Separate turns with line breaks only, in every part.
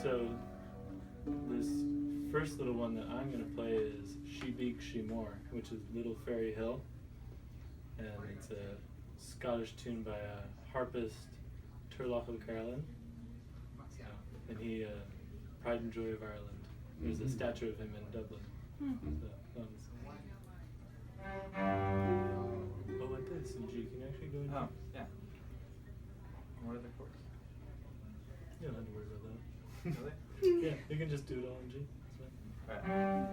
So this first little one that I'm going to play is She Beak, She More, which is Little Fairy Hill. And it's a Scottish tune by a harpist, Turlough O'Carolan. And he, Pride and Joy of Ireland. There's a statue of him in Dublin. So, oh, like this in G. Can you actually go in G?
Oh, yeah. What are the chords?
You don't have to worry about that.
Really?
Yeah, you can just do it all in G. That's fine.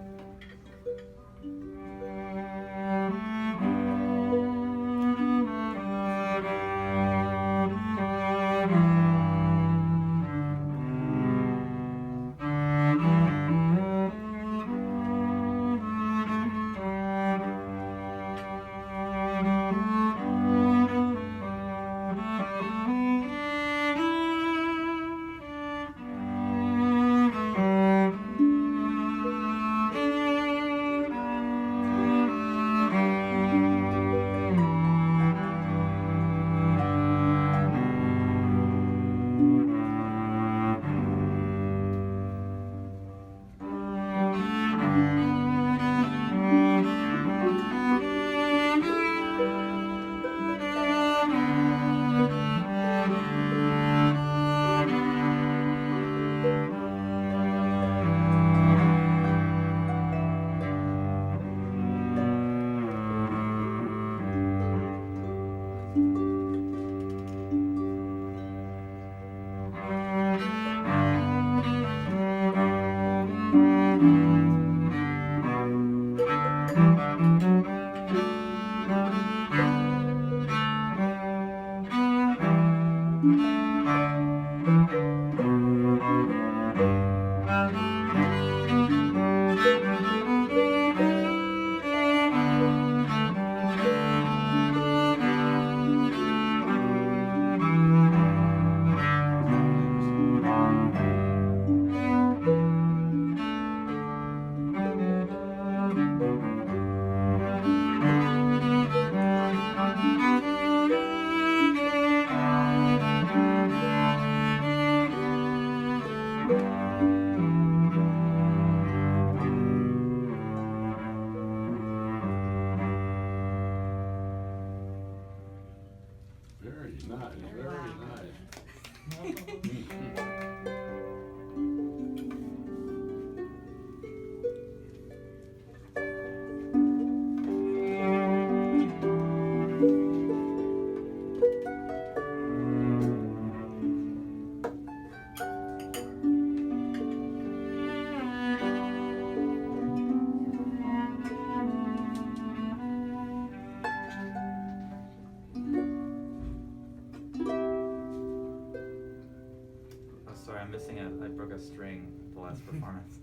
I broke a string the last performance.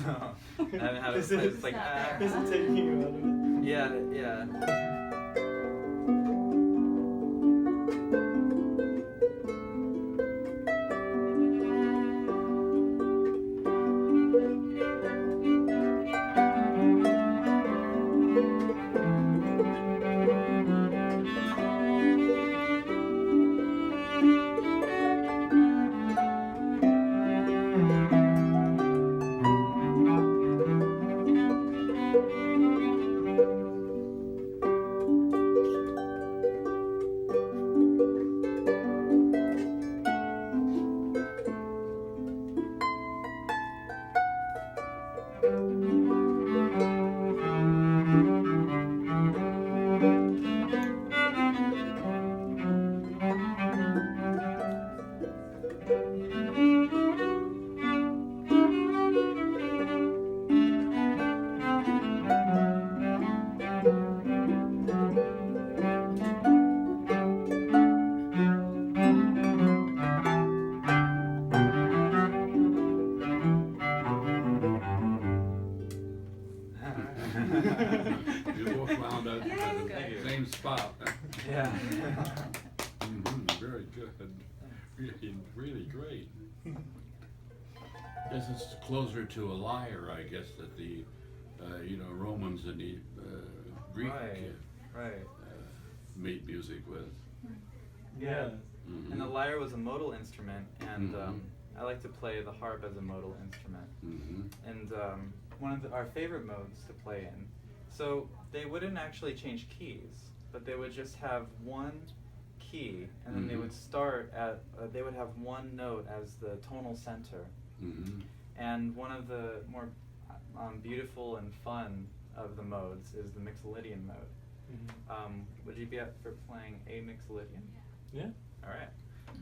So I haven't had it. It's like,
Is it taking you out of it?
Yeah, yeah.
You both wound up at the same spot.
Yeah.
Very good. Really, really great. This is closer to a lyre, I guess, that the Romans and the Greek made music with.
Yeah.
Mm-hmm.
And the lyre was a modal instrument, and I like to play the harp as a modal instrument.
Mm-hmm.
And one of our favorite modes to play in. So they wouldn't actually change keys, but they would just have one key, and then they would start at, they would have one note as the tonal center.
Mm-hmm.
And one of the more beautiful and fun of the modes is the Mixolydian mode.
Mm-hmm.
Would you be up for playing a Mixolydian?
Yeah.
All right.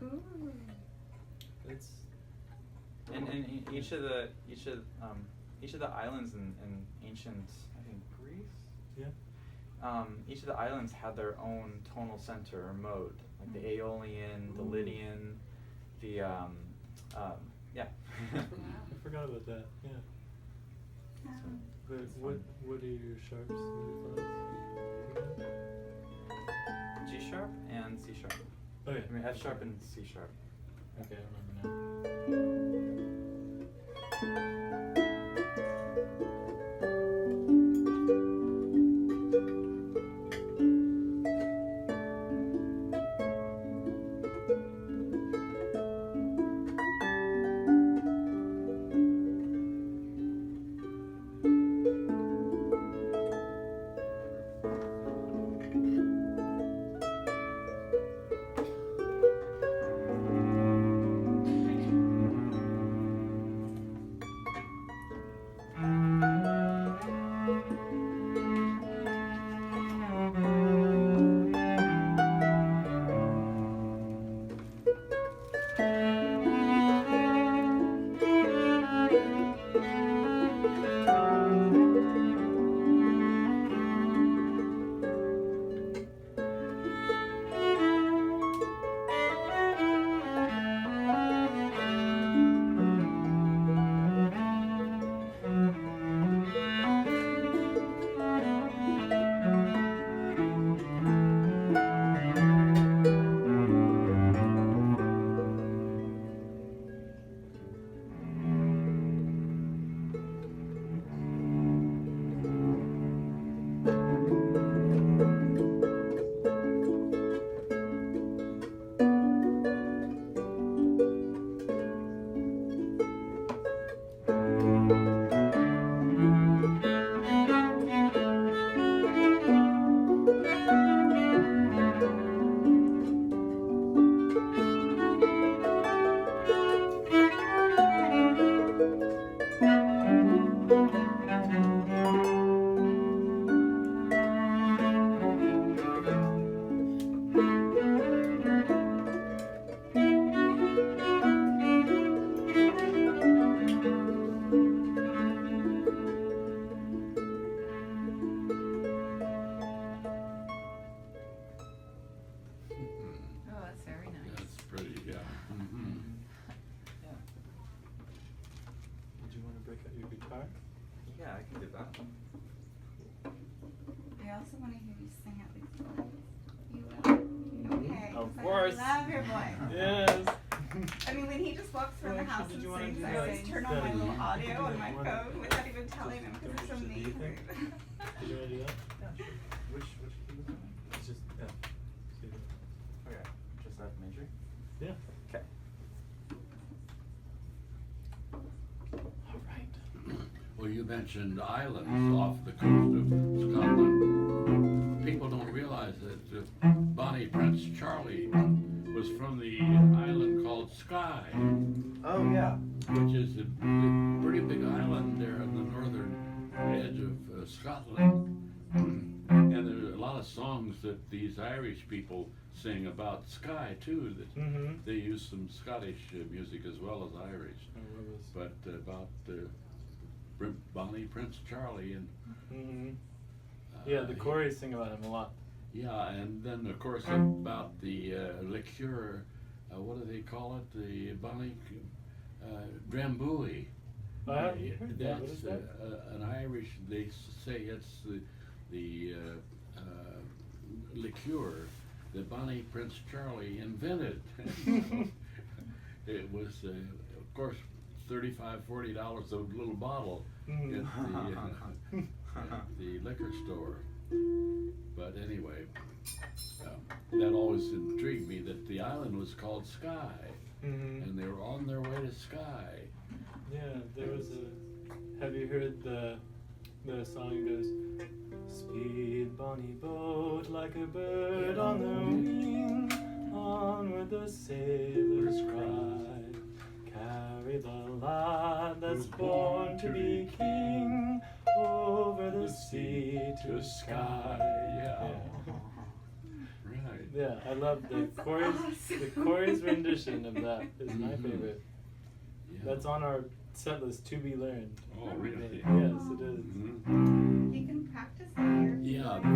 Ooh.
It's
And each of the islands in ancient, I think, Greece.
yeah.
Each of the islands had their own tonal center or mode, like the Aeolian, the Lydian, the yeah.
I forgot about that. Yeah. But what are your sharps and your flats?
G sharp and C sharp.
Oh yeah.
I mean F sharp and C sharp.
Okay, I remember now.
Yeah, I can do that.
I also want to hear you sing at least once. You will? Okay.
Of
'cause
course.
I love your voice.
Yes.
I mean, when he just walks around the house and
Did you wanna
sings,
do
I
that
always turn on my
study?
little audio on my
One-
phone without even telling him because it's
Did you
amazing.
think? Did you want to do that?
Yeah, sure. Which key was that?
It's just, yeah. See that?
Okay, just F major.
Yeah.
Okay.
All right.
Well, you mentioned islands off the coast of Scotland. People don't realize that Bonnie Prince Charlie was from the island called Skye,
Oh yeah.
which is a pretty big island there on the northern edge of Scotland. And there are a lot of songs that these Irish people sing about Skye too. That
Mm-hmm.
they use some Scottish music as well as Irish, but about Bonnie Prince Charlie and
Mm-hmm. Yeah, the Corys sing about him a lot.
yeah, and then of course about the liqueur. What do they call it? The Bonnie Drambuie.
I haven't heard that. What is
That's
that?
an Irish. They say it's the liqueur that Bonnie Prince Charlie invented. It was, of course, $35-40 a little bottle
Mhm.
at the liquor store. But anyway, that always intrigued me that the island was called Skye,
Mm-hmm.
and they were on their way to the sky.
Yeah, there was a. Have you heard the song that goes, "Speed bonny boat like a bird on the wing, onward the sailors cry, carry the lad that's born to be king, over the sea to sky."
Yeah.
Yeah.
Right.
Yeah, I love the
That's
chorus.
awesome.
The chorus rendition of that is my
Mhm.
favorite.
Yeah.
That's on our set list to be learned.
Oh, really?
Yes, it is.
Mhm.
You can practice on your.
Yeah, the
I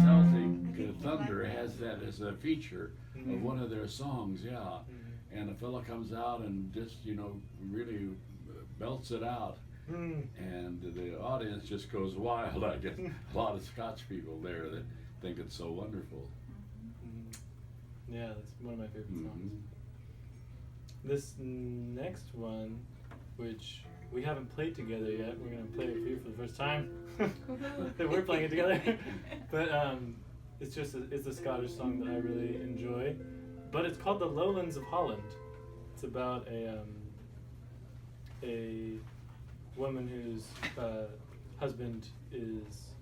Celtic
think you
Thunder
like
has that as a feature
Mhm.
of one of their songs, yeah.
Mhm.
And a fella comes out and just, really belts it out.
Mm.
And the audience just goes wild. I get a lot of Scotch people there that think it's so wonderful.
Mhm. Yeah, that's one of my favorite songs.
Mhm.
This next one, which we haven't played together yet, we're gonna play it for you for the first time. That we're playing it together. But it's a Scottish song that I really enjoy. But it's called "The Lowlands of Holland." It's about a woman whose husband is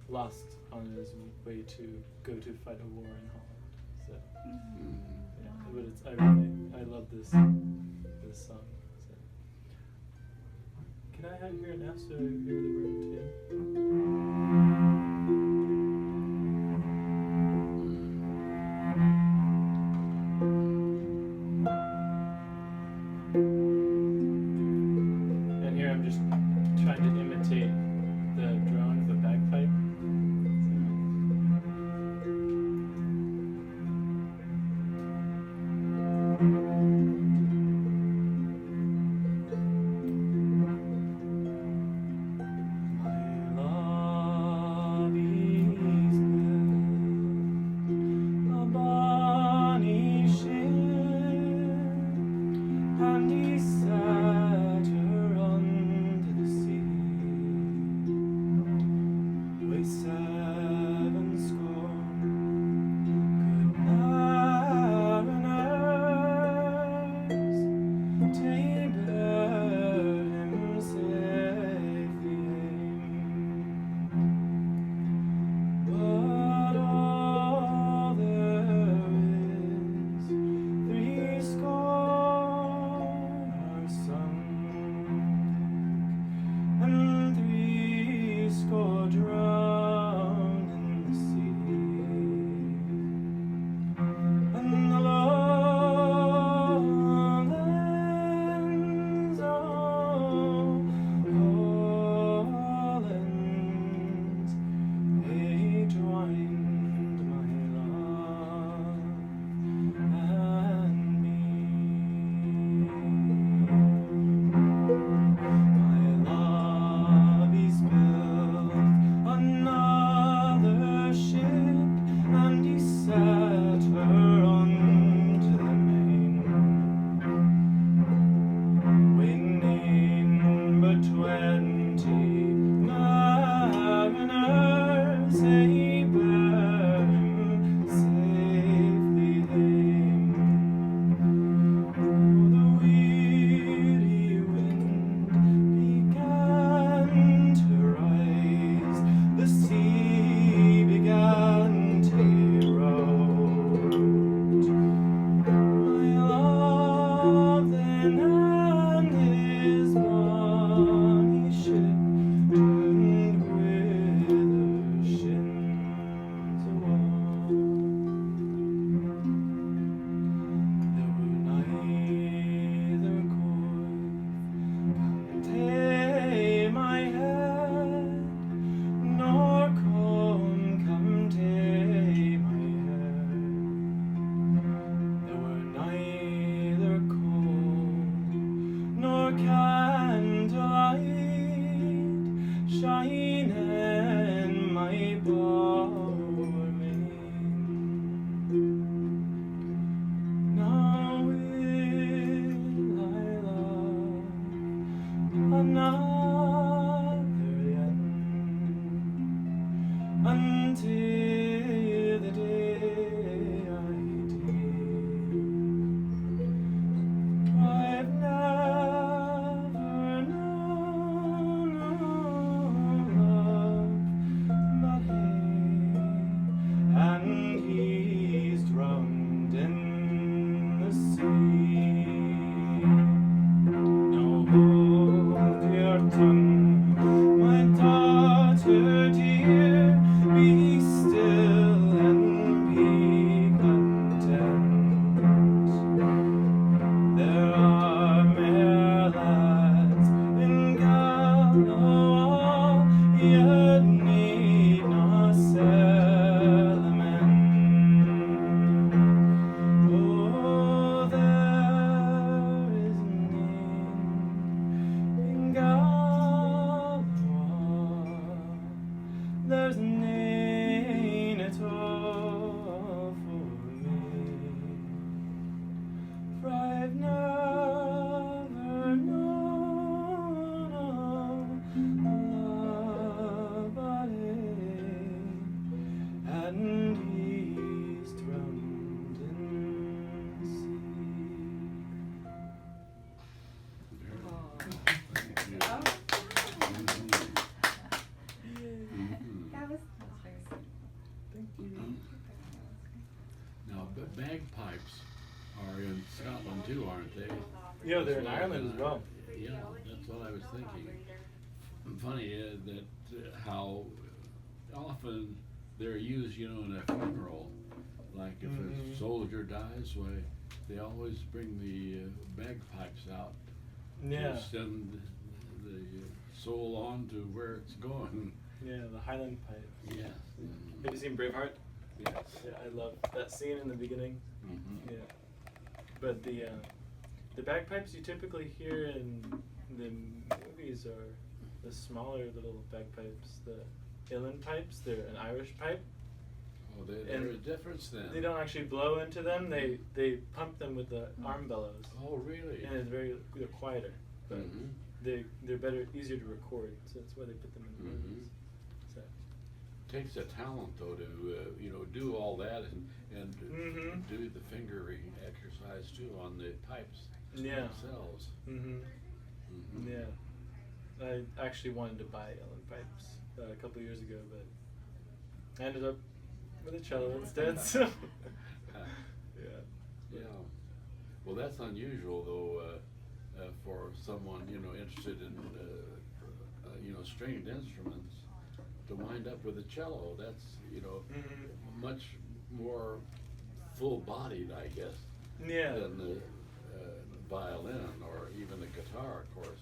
lost on his way to go to fight a war in Holland. So
Mhm.
yeah,
Wow.
but I love this song. So. Can I have your now so you hear the room too? And here I'm just trying to imitate the drone of the bagpipe. My love is built a bonny ship, and he set her unto the sea, with 70 good mariners, to bear him safely home. But all there is 80 are
too, aren't they?
Yeah, they're in Ireland as well.
Yeah, that's what I was thinking. Funny that how often they're used, you know, in a funeral. Like if a soldier dies, why they always bring the bagpipes out
Yeah.
to send the soul on to where it's going.
Yeah, the Highland pipe.
Yes.
Have you seen Braveheart?
Yes.
Yeah, I love that scene in the beginning.
Mm-hmm.
Yeah. But the bagpipes you typically hear in the movies are the smaller little bagpipes, the Eells pipes. They're an Irish pipe.
Oh, they're a difference then.
They don't actually blow into them. They pump them with the arm bellows.
Oh, really?
And they're quieter, but
Mm-hmm.
they're better, easier to record. So that's why they put them in the movies. So.
Takes a talent though to you know, do all that and do the fingering exercise too on the pipes themselves.
Yeah. I actually wanted to buy Eells pipes a couple of years ago, but I ended up with a cello instead. So.
Yeah. Well, that's unusual though for someone, you know, interested in you know, stringed instruments to wind up with a cello. That's, you know, much more full-bodied, I guess,
Yeah.
than the violin or even the guitar, of course.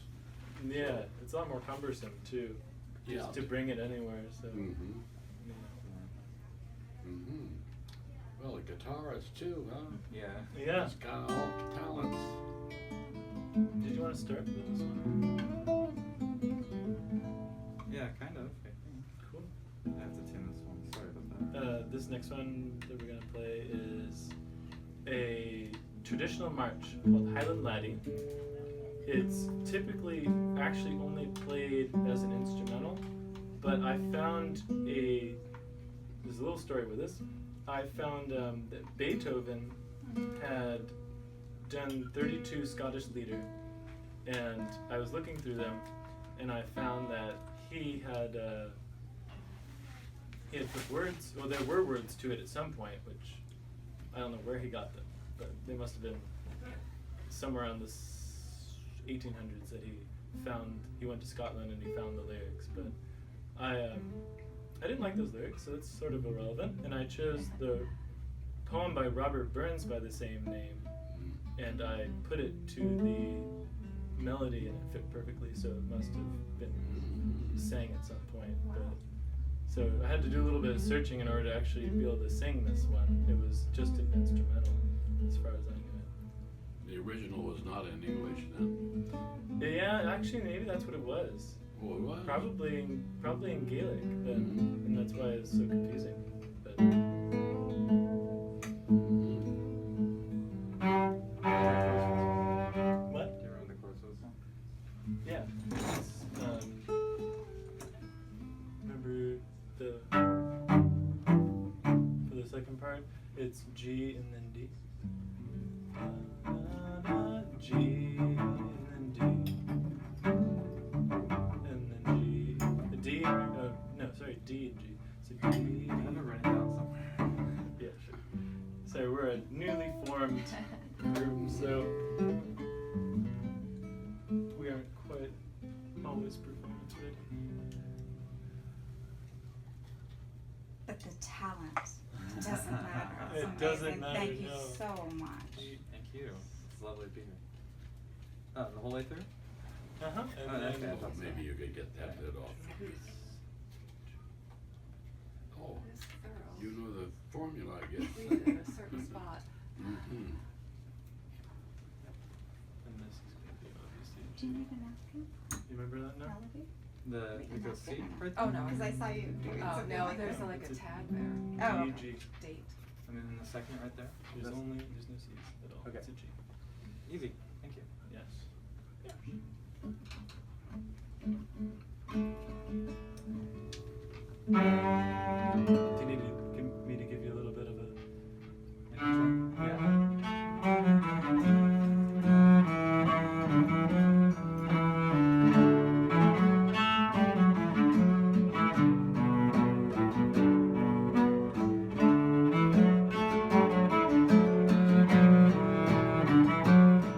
Yeah, it's a lot more cumbersome too, just
Yeah.
to bring it anywhere. So.
Well, a guitarist too, huh?
Yeah.
Yeah.
It's kind of all talents.
Did you want to start with this one?
Yeah, kind of. I think.
Cool.
I have to tune this one. Sorry about that.
This next one that we're gonna play is a traditional march called Highland Laddie. It's typically actually only played as an instrumental, but I found there's a little story with this. I found that Beethoven had done 32 Scottish lieder, and I was looking through them, and I found that he had put words, well, there were words to it at some point, which I don't know where he got them, but they must have been somewhere around the 1800s that he went to Scotland and he found the lyrics. But I didn't like those lyrics, so it's sort of irrelevant, and I chose the poem by Robert Burns by the same name, and I put it to the melody and it fit perfectly, so it must have been sang at some point. But so I had to do a little bit of searching in order to actually be able to sing this one. It was just an instrumental, as far as I knew it.
The original was not in English then.
Yeah, actually, maybe that's what it was.
Oh, it was?
Probably in Gaelic, but, and that's why it's so confusing. But what?
Do you remember the chords of the song?
Yeah. Remember for the second part, it's G and then D. G and then D. And then G. D. No, sorry, D and G. So D.
I have it written down somewhere.
Yeah, sure. So we're a newly formed group, so we aren't quite always performance ready.
But the talent doesn't matter. It's
It doesn't
amazing.
matter,
Thank you
no.
so much.
Thank you. It's lovely to be here. Oh, the whole way through?
Uh-huh.
Oh,
And
that's
then,
good.
Maybe you could get that bit off. Oh, you know the formula, I guess.
Read it in a certain spot.
Mm-hmm.
and this is going to be obviously.
Do you need a napkin?
You remember that now?
Melody?
We go C right
Oh,
there?
no.
Because I saw you doing
Oh,
something
no,
like
there's
that.
like a
It's a-
tag there.
Oh,
G,
okay.
G.
Date.
And then in the second right there?
There's
That's-
no C's at all.
Okay.
It's a G.
Easy. Thank you.
Yes. Do you need me to give you a little bit of a intro?
Yeah.
Thank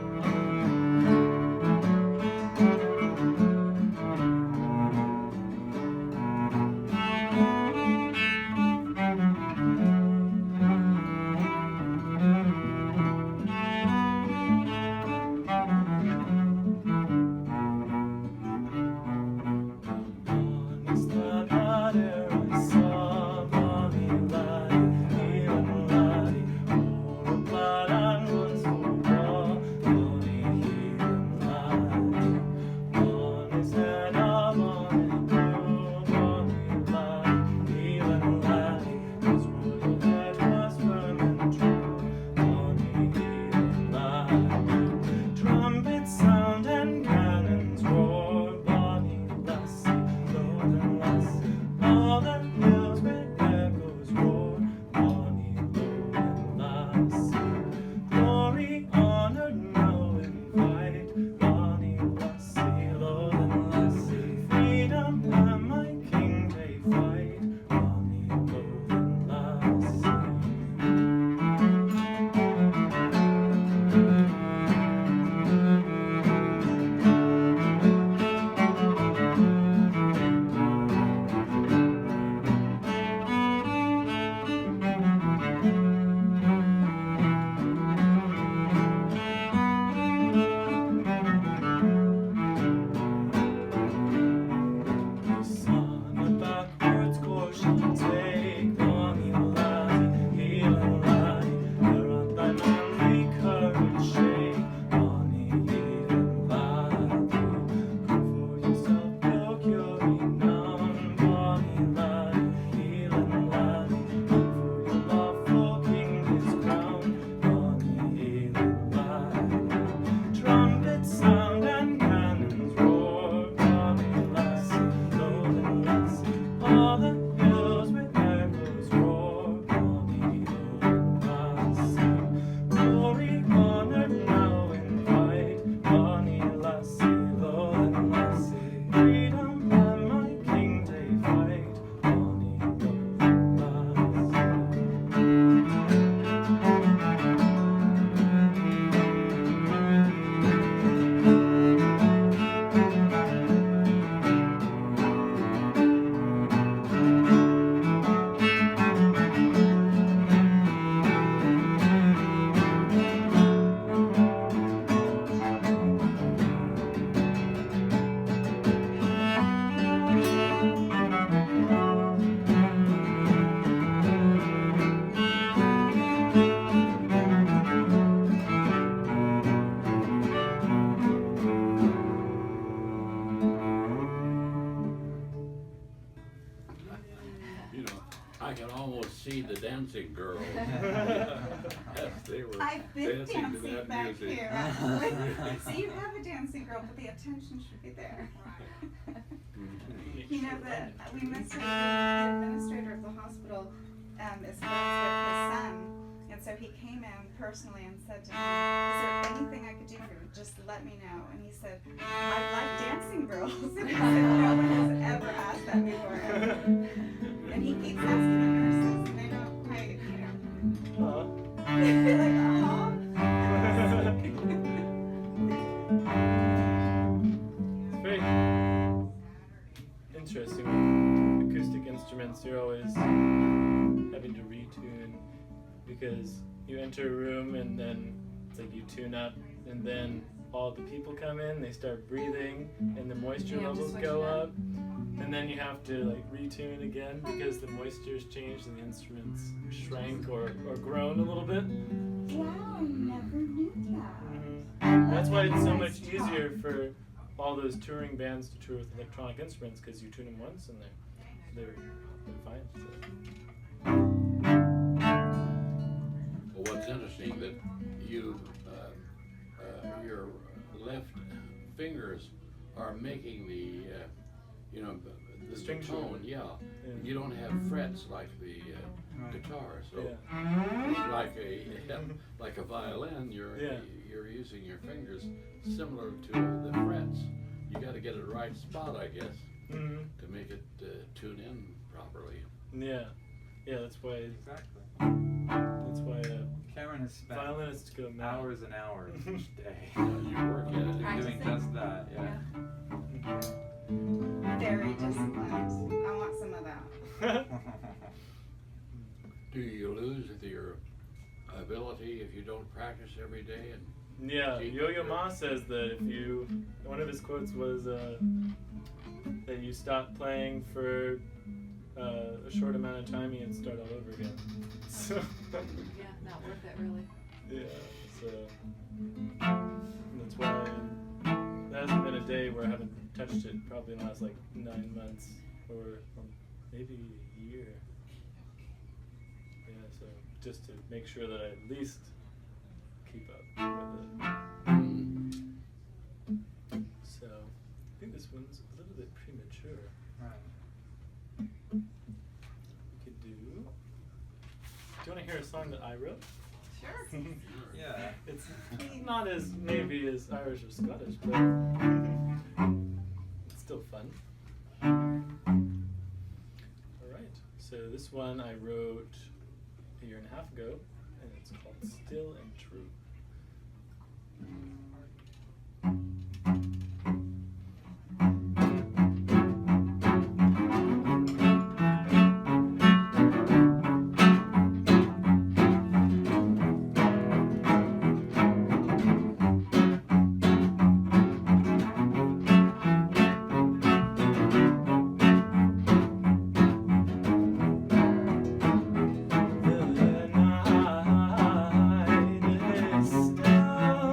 dancing girls. Yes, they were
I've been
dancing to
dancing
that
back
music.
here, actually. So you have a dancing girl, but the attention should be there. You know that the administrator of the hospital is friends with his son, and so he came in personally and said to him, "Is there anything I could do for you? Just let me know." And he said, "I'd like dancing girls." And he said, "No one has ever asked that before." And he keeps asking the nurses, and they don't quite, you know. They're like,
It's very interesting with acoustic instruments. You're always having to retune because you enter a room and then it's like you tune up and then all the people come in, they start breathing and the moisture levels go up, and then you have to like retune again because the moisture's changed and the instruments shrank or grown a little bit.
wow, I never knew that.
That's why it's so much easier for all those touring bands to tour with electronic instruments because you tune them once and they're fine.
Well, what's interesting that you, your left fingers are making the, the
String
tone.
tune.
Yeah.
Yeah.
You don't have frets like the guitar, so
Yeah.
it's like a violin. You're
Yeah.
you're using your fingers similar to the frets. You got to get it right spot, I guess,
Mm-hmm.
to make it tune in properly.
Yeah, that's why.
Exactly.
That's why
Cameron has spent
violinists go mad.
hours and hours each day
You work at it.
doing
Practicing.
just that. Yeah.
Very disciplined. I want some of that.
Do you lose your ability if you don't practice every day? And
Yeah, Yo-Yo Ma says that one of his quotes was that you stop playing for a short amount of time, you can start all over again. So
Yeah, not worth it really.
yeah, so that's why there hasn't been a day where I haven't touched it probably in the last like 9 months or maybe a year. Yeah, so just to make sure that I at least keep up with it. So I think this one's a little bit premature.
Right.
We could do you want to hear a song that I wrote?
Sure.
Yeah.
It's not as maybe as Irish or Scottish, but it's still fun. Alright, so this one I wrote a year and a half ago, and it's called Still and True. The night is still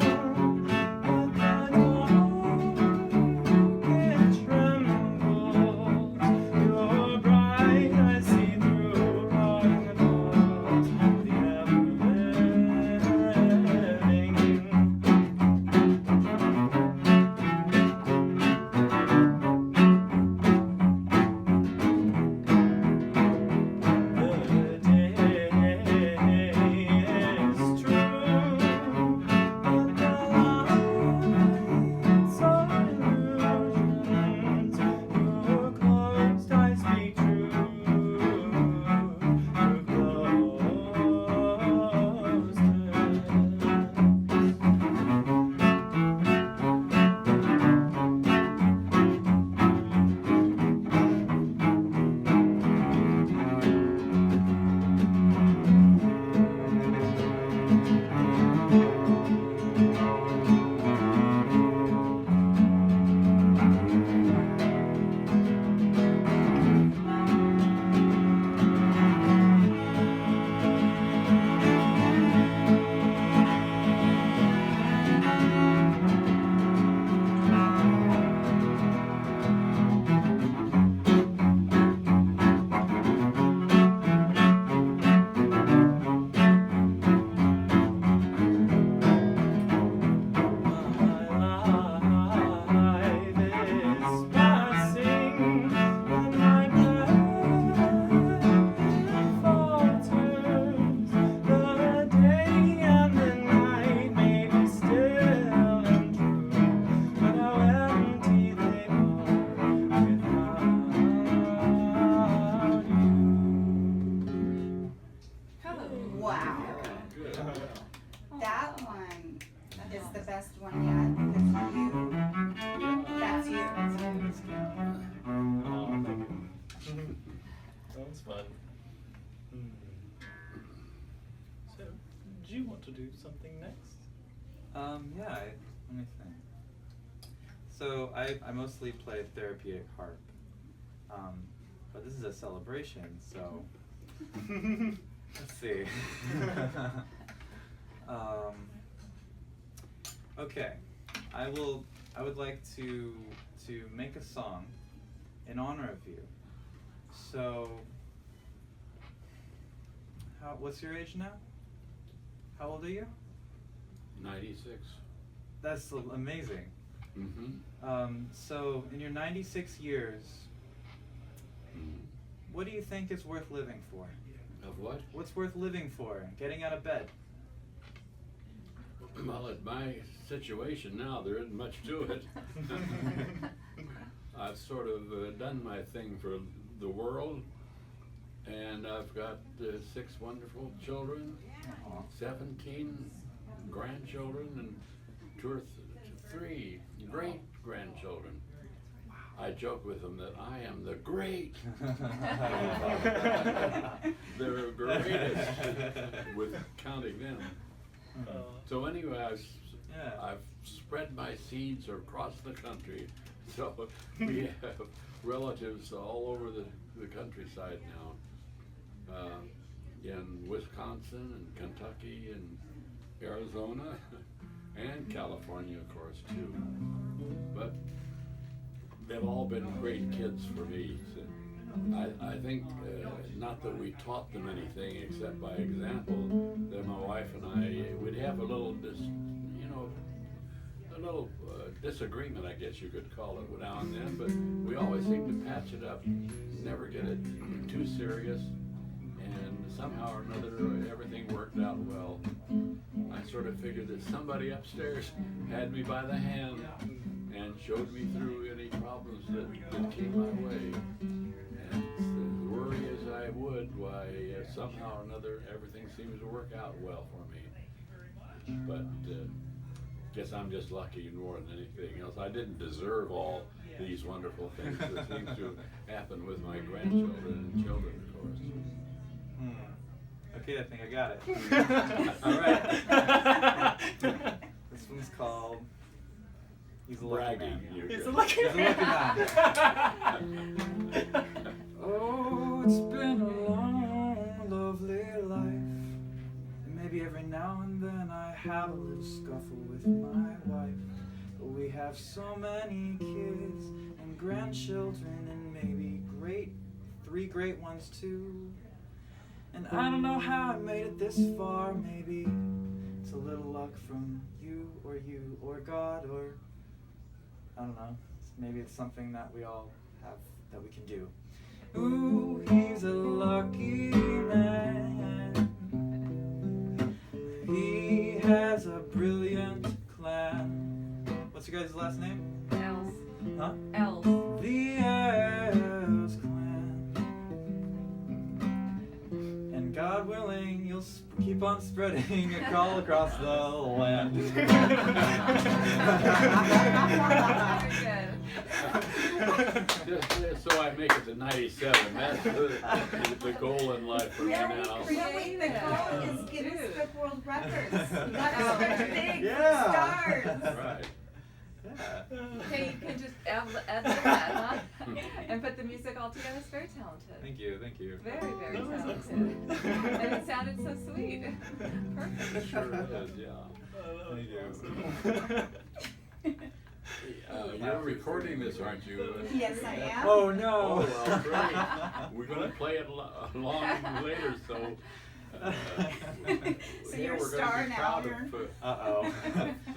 best one yet because that's you.
Oh, thank you. Sounds fun. So, do you want to do something next?
Yeah, let me think. So I mostly play therapeutic harp, but this is a celebration, so let's see. Okay, I would like to make a song in honor of you. So, what's your age now? How old are you?
96.
That's amazing.
Mm-hmm.
So, in your 96 years, what do you think is worth living for?
Of what?
What's worth living for? Getting out of bed.
Well, at my situation now, there isn't much to it. I've sort of done my thing for the world, and I've got 6 wonderful children, 17 grandchildren, and 2 or 3 great-grandchildren. I joke with them that I am the great. They're greatest with counting them. So anyway, I've spread my seeds across the country. So we have relatives all over the countryside now. In Wisconsin and Kentucky and Arizona and California, of course, too. But they've all been great kids for me. So I think, not that we taught them anything except by example, that my wife and I would have a little, disagreement, I guess you could call it, now and then, but we always seem to patch it up, never get it too serious, and somehow or another everything worked out well. I sort of figured that somebody upstairs had me by the hand and showed me through any problems that came my way. And as worry as I would, why, somehow or another, everything seems to work out well for me. But guess I'm just lucky more than anything else. I didn't deserve all these wonderful things that seem to happen with my grandchildren and children, of course.
Okay, I think I got it. All right. This one's called He's a Lucky Man.
He's a lucky
man. Oh, it's been a long, lovely life. And maybe every now and then I have a little scuffle with my wife. But we have so many kids and grandchildren and maybe 3 great ones too. And I don't know how I made it this far. Maybe it's a little luck from you or God, or I don't know. Maybe it's something that we all have that we can do. Ooh, he's a lucky man. He has a brilliant clan. What's your guys' last name?
Eells.
Huh?
Eells.
The Eells clan. And God willing, you'll keep on spreading all across the land.
Just so I make it to 97. That's the goal in life for me now.
No, wait, the goal is Guinness Book World Records. You gotta start big
Yeah.
stars.
Right.
Yeah.
Okay, you can just add to that, huh? And put the music all together. It's very talented.
Thank you, thank you.
Very, very
That was
talented. And it sounded so sweet. Perfect.
Sure is, yeah.
Thank you.
You're recording this, aren't you?
Yes, I am.
Oh no!
Oh, well, great. We're going to play it along later, so.
So you're a
we're
star
gonna be
now,
proud
Aaron.
Uh-oh.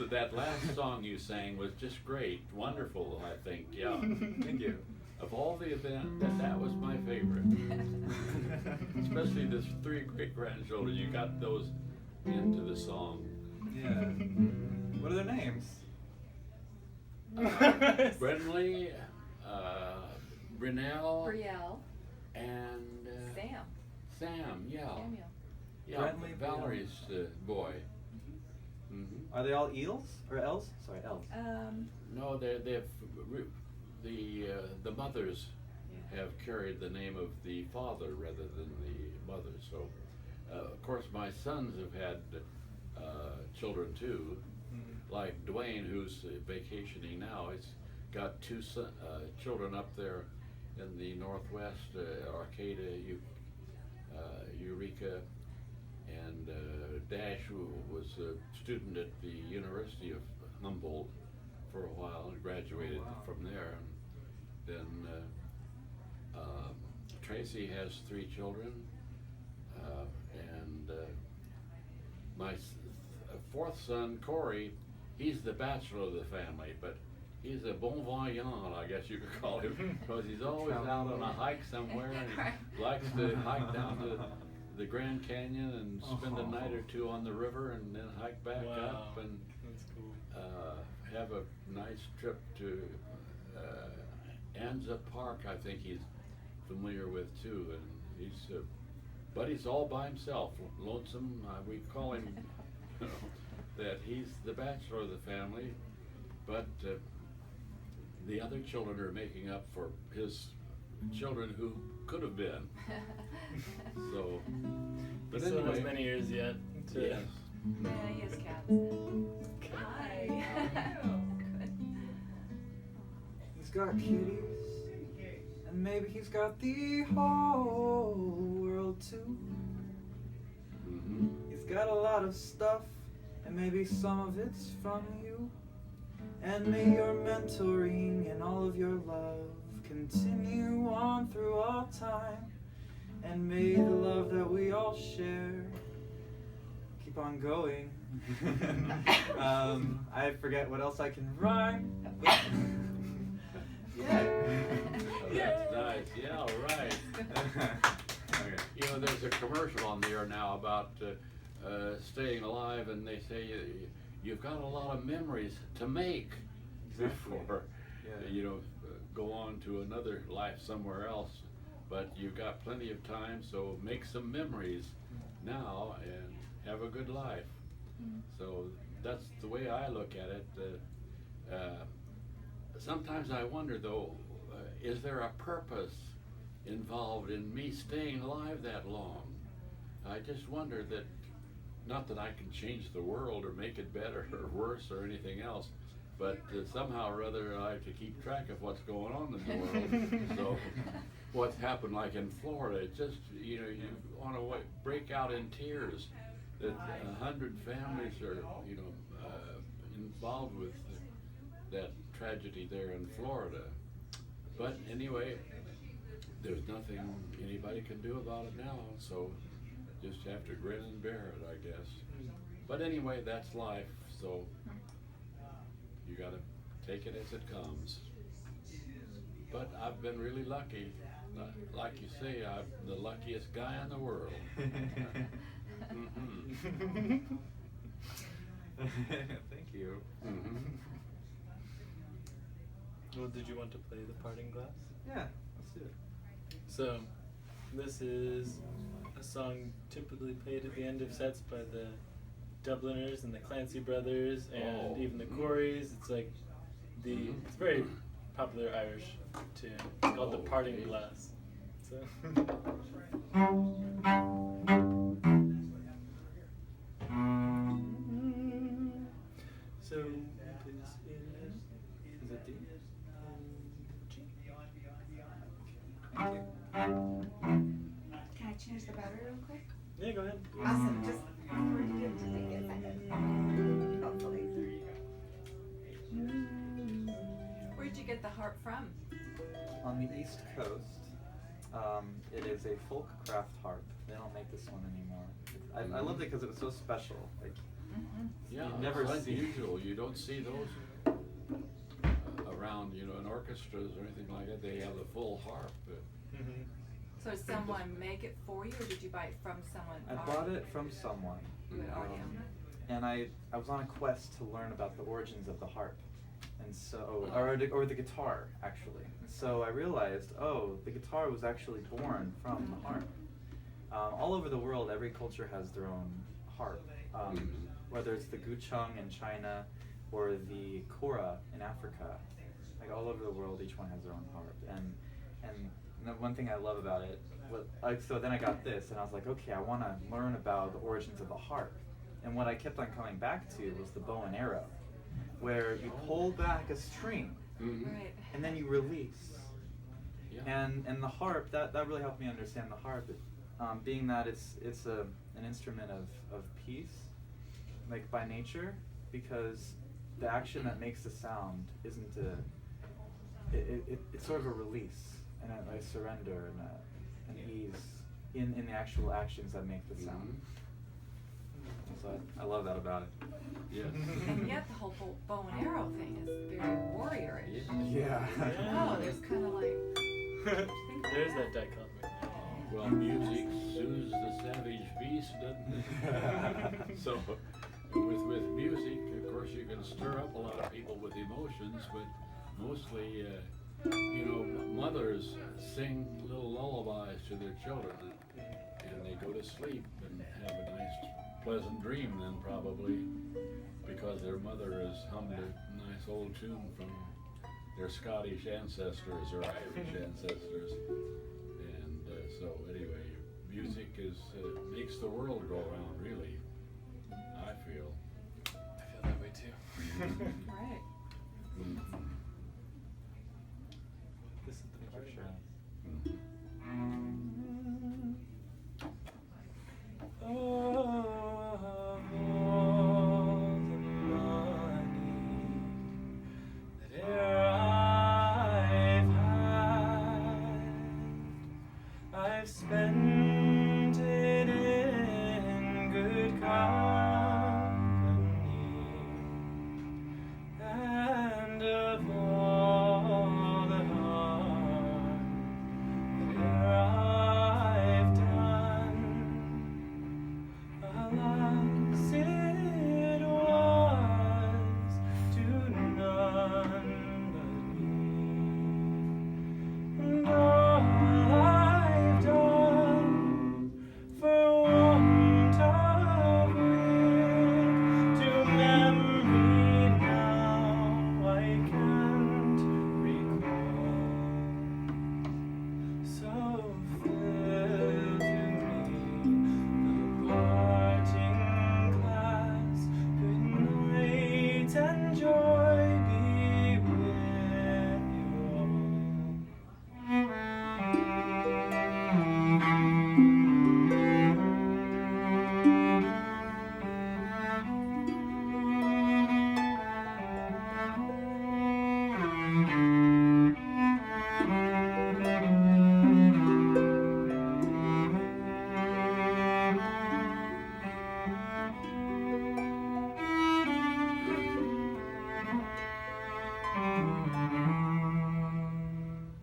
of that last song you sang was just great, wonderful, I think, yeah.
Thank you.
Of all the events, that was my favorite. Especially this 3 great grandchildren, you got those into the song.
Yeah. What are their names?
Brentley, Brunel,
Brielle.
and
Sam.
Sam, yeah.
Samuel.
Yeah,
Brentley,
Valerie's boy.
Are they all Eells or Eells? Sorry, Eells.
No, the mothers have carried the name of the father rather than the mother. So, of course, my sons have had children too. Like Dwayne, who's vacationing now, he's got two children up there in the Northwest, Arcata, Eureka, and Dash, who was a student at the University of Humboldt for a while and graduated from there. And then Tracy has 3 children, and my 4th son, Corey, he's the bachelor of the family, but he's a bon voyant, I guess you could call him, because he's always out on a hike somewhere, and he likes to hike down to the Grand Canyon and spend a night or 2 on the river, and then hike back up and
That's cool.
have a nice trip to Anza Park. I think he's familiar with too, and he's but he's all by himself, lonesome. We call him that he's the bachelor of the family, but the other children are making up for his children who could have been. So, but
He still
anyway,
has many years yet.
yes.
Yeah, he has cats. Hi. Good.
He's got kitties, and maybe he's got the whole world too. He's got a lot of stuff, and maybe some of it's from you. And may your mentoring and all of your love continue on through all time. And may the love that we all share keep on going. I forget what else I can rhyme. Yeah.
Oh, that's nice. Yeah, all right.
Okay.
You know, there's a commercial on there now about staying alive, and they say you've got a lot of memories to make before you know, go on to another life somewhere else. But you've got plenty of time, so make some memories now and have a good life. So that's the way I look at it. Sometimes I wonder, though, is there a purpose involved in me staying alive that long? I just wonder that, not that I can change the world or make it better or worse or anything else, but somehow or other I like to keep track of what's going on in the world. So what's happened, like in Florida, it just, you know, you want to break out in tears that 100 families are, you know, involved with that tragedy there in Florida. But anyway, there's nothing anybody can do about it now, so just have to grin and bear it, I guess. But anyway, that's life, so you gotta take it as it comes. But I've been really lucky. Like you say, I'm the luckiest guy in the world.
Thank you.
Well, did you want to play the parting glass?
Yeah, let's do it.
So, this is a song typically played at the end of sets by the Dubliners and the Clancy brothers and even the Coreys. It's like it's very popular Irish tune. It's called the Parting Glass. So. So this is it D? G?
Thank you.
Can I change the battery real quick?
Yeah, go ahead.
Awesome. Just before you do, just take a second. Hopefully.
Where'd you get the harp from?
On the East Coast, it is a folk craft harp. They don't make this one anymore. I loved it because it was so special. Like,
Yeah,
you never
it's
see.
unusual. You don't see those around, you know, in orchestras or anything like that. They have the full harp.
So did someone make it for you, or did you buy it from someone?
I bought it from someone.
Who had already owned it?
And I was on a quest to learn about the origins of the harp, and so or the guitar actually. So I realized, oh, the guitar was actually born from the harp. All over the world, every culture has their own harp. whether it's the guchung in China or the kora in Africa. Like all over the world, each one has their own harp. And the one thing I love about it, so then I got this, and I was like, okay, I want to learn about the origins of the harp. And what I kept on coming back to was the bow and arrow, where you pull back a string,
Right.
and then you release.
Yeah.
And the harp, that really helped me understand the harp, being that it's an instrument of peace, like by nature, because the action that makes the sound isn't it's sort of a release and a surrender and an ease in the actual actions that make the sound. So I love that about it.
Yes.
And yet the whole bow and arrow thing is very warriorish.
Yeah.
Oh, there's kind of like.
There's that dichotomy.
Well, music soothes the savage beast, doesn't it? So, with music, of course, you can stir up a lot of people with emotions, but mostly, mothers sing little lullabies to their children, and they go to sleep and have a nice, pleasant dream then probably, because their mother has hummed a nice old tune from their Scottish ancestors or Irish ancestors. And so anyway, music makes the world go around, really, I feel.
I feel that way too.
Right.
This is the picture.
I've spent it in good company, and of all the harm that I've done, alas, it was to none but me, and all I've done for want of wit to memory now I can't recall. So fill to me the parting glass. Good night and joy be with you all.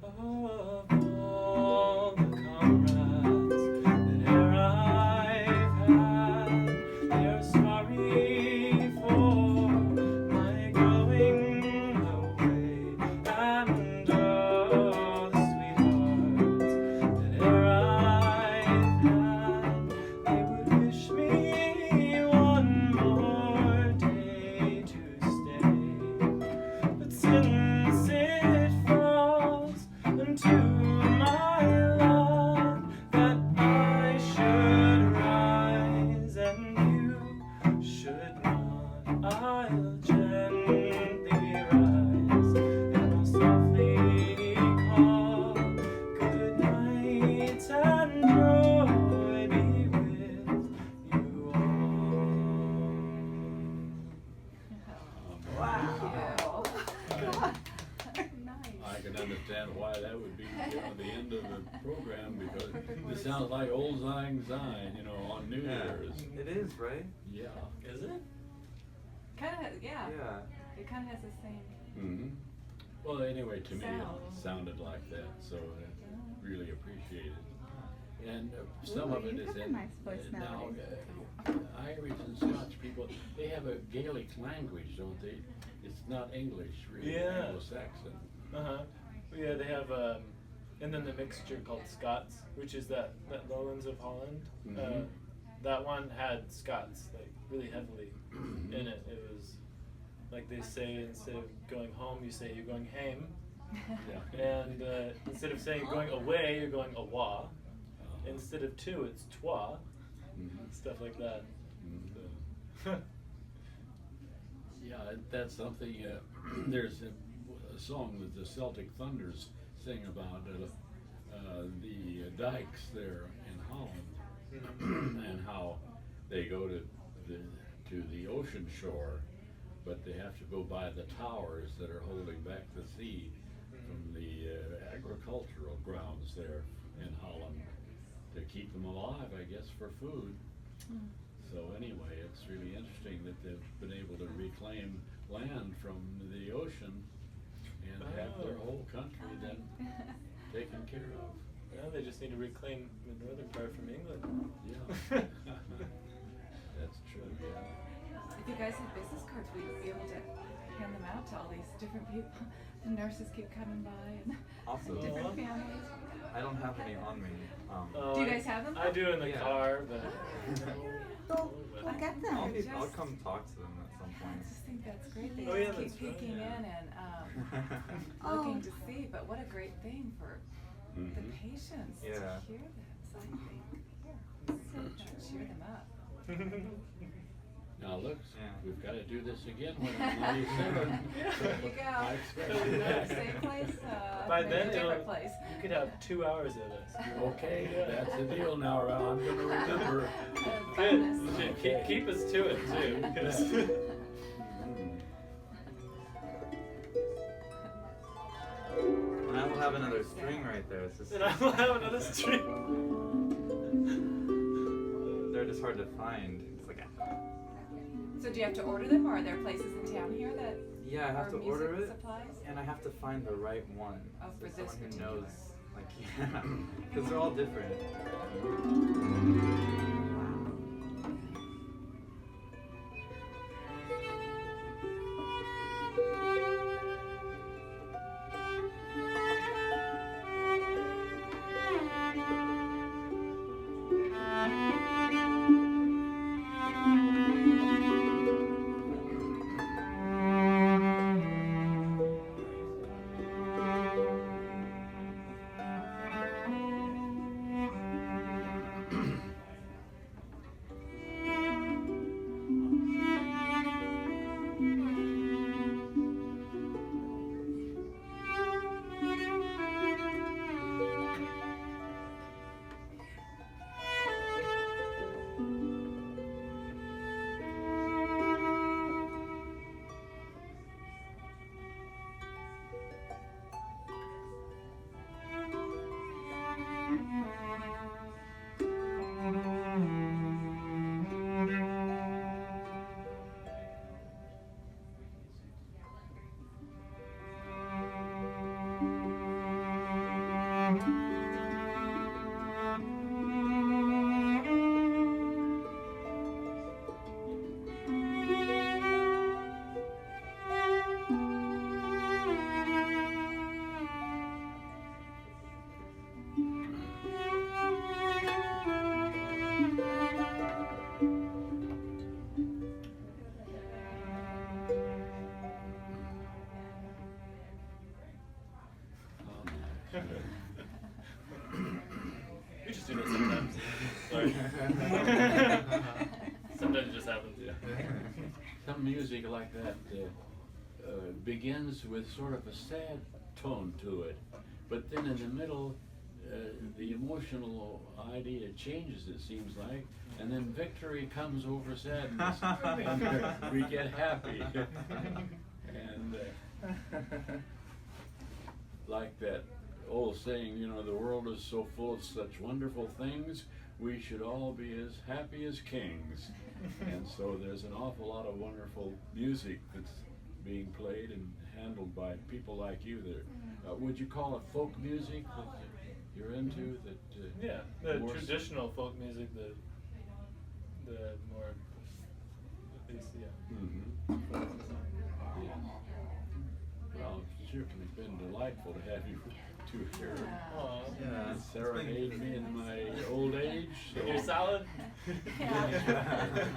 Of all the comrades that e'er I've had, they're sorry for my going away, and all the sweethearts that e'er I've had, they would wish me one more day to stay. But since it falls unto my lot that I should rise and you should not, I'll gently rise and I'll softly call good night and joy be with you all.
Wow.
I can understand why that would be the end of the program, because this sounds like Old Lang Syne, on New Year's.
It is, right?
Yeah.
Is it?
Kind of, yeah.
Yeah.
It kind of has the same.
Mm-hmm. Well, anyway, to me,
Sound.
it sounded like that, so I really appreciate it. And some
Ooh,
of it
you
is
have a
in
nice voice
now.
melody.
Irish and Scotch people, they have a Gaelic language, don't they? It's not English, really.
Yeah.
Anglo-Saxon.
Uh-huh. Yeah, they have, and then the mixture called Scots, which is that lowlands of Holland.
Mhm.
That one had Scots, like, really heavily in it. It was like they say, instead of going home, you say you're going hame.
Yeah.
And instead of saying you're going away, you're going awa. Instead of two, it's twa. Stuff like that. So.
Yeah, that's something. There's a song that the Celtic Thunders sing about the dikes there in Holland, and how they go to the ocean shore, but they have to go by the towers that are holding back the sea from the agricultural grounds there in Holland to keep them alive, I guess, for food. So anyway, it's really interesting that they've been able to reclaim land from the ocean and have their whole country then taken care of.
Yeah, they just need to reclaim the northern part from England.
Yeah. That's true, yeah.
If you guys had business cards, we'd be able to hand them out to all these different people. The nurses keep coming by and
Awesome.
different families.
I don't have any on me.
Do you guys have them?
I do in the
Yeah.
car, but.
Oh, I'll get
I'll
them.
come talk to them at some
I
point.
just think that's great. They
Oh, yeah,
just keep
that's right,
peeking
yeah.
in and
Oh.
looking to see. But what a great thing for the
Mhm.
patients
Yeah.
to hear this, I think. Yeah. Cheer them up.
Now look,
Yeah.
we've got to do this again when I'm 97.
There you go.
I expect it.
Same place,
By
maybe
then,
a different place.
you could have 2 hours of this.
Okay, that's the deal now, I'm going to remember.
Good. Keep us to it too. 'Cause
And I will have another string right there. It's just,
then I will have another stream.
they're just hard to find. It's like,
So do you have to order them, or are there places in town here that
yeah, I have
are
to
music
order it,
supplies?
and I have to find the right one.
Oh,
So
for this
someone who
particular.
knows, like, yeah, because they're all different.
We just do that sometimes. Sorry. Sometimes it just happens, yeah.
Some music like that begins with sort of a sad tone to it, but then in the middle, the emotional idea changes, it seems like, and then victory comes over sadness, and we get happy. And like that old saying, you know, the world is so full of such wonderful things, we should all be as happy as kings. And so there's an awful lot of wonderful music that's being played and handled by people like you. That would you call it folk music that you're into? That
Yeah, the
more
traditional folk music, the more, at least, yeah.
Mhm. Yeah. Well, it's certainly been delightful to have you two here.
Aw.
Yeah.
Serenade me in my old age. So.
Your salad?
Yeah.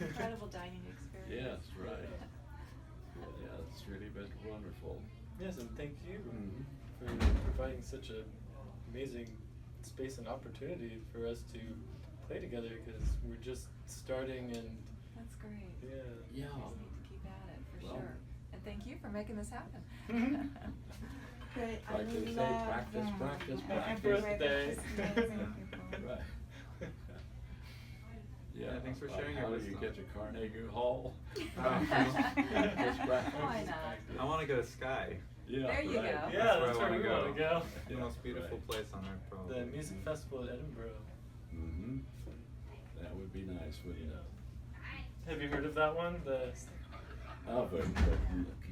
Incredible dining experience.
Yes, right. Yeah, it's really been wonderful.
Yes, and thank you
Mhm.
for providing such an amazing space and opportunity for us to play together, because we're just starting and
That's great.
yeah.
Yeah.
You guys need to keep at it for
Well.
sure. And thank you for making this happen.
Great. I
Like they say,
love
practice,
them.
practice,
And
practice.
everywhere they're
Birthday.
just amazing people.
Right.
Yeah, thanks for
like
sharing your
how do you
wisdom.
get to Carnegie Hall?
Just
practice.
Why not?
I want to go to Sky.
Yeah,
There you
right.
go.
Yeah,
where
that's
I
where
wanna
we want to go.
The most beautiful
Right.
place on earth, probably.
The music festival at Edinburgh.
Mm-hmm. That would be nice, wouldn't it?
Have you heard of that one? The
But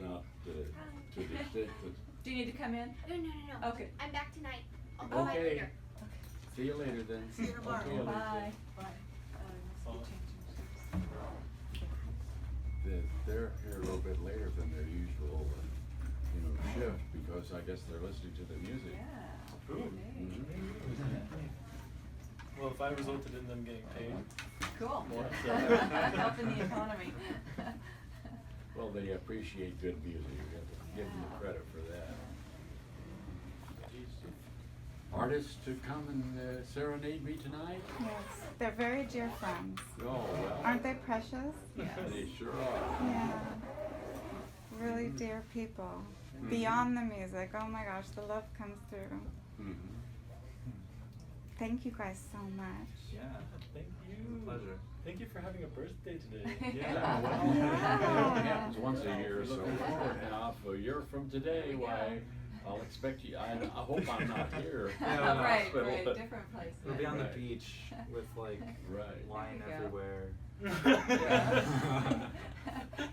not to the extent that.
Do you need to come in?
No.
Okay.
I'm back tonight. I'll go by
Okay.
later.
See you later then.
See you tomorrow.
Okay,
Bye.
Alicia.
Oh, must be changing
They're here a little bit later than their usual, shift, because I guess they're listening to the music.
Yeah.
Ooh.
Mhm.
well, if I resulted in them getting paid.
Cool.
Yeah.
Helping the economy.
Well, they appreciate good music. You have to give them the credit for that. Artists to come and serenade me tonight?
Yes, they're very dear friends.
Oh, well.
Aren't they precious?
Yes.
They sure are.
Yeah. Really dear people. Beyond the music, oh my gosh, the love comes through.
Mhm.
Thank you guys so much.
Yeah.
Thank you.
Pleasure.
Thank you for having a birthday today.
Yeah, well,
Yeah.
it happens once a year, so now if a year from today, why, I'll expect you, I hope I'm not here.
Yeah,
in the
Right,
hospital,
right,
but-
different place.
We'll be on the
Right.
beach with like
Right.
wine
There you go.
everywhere.
Do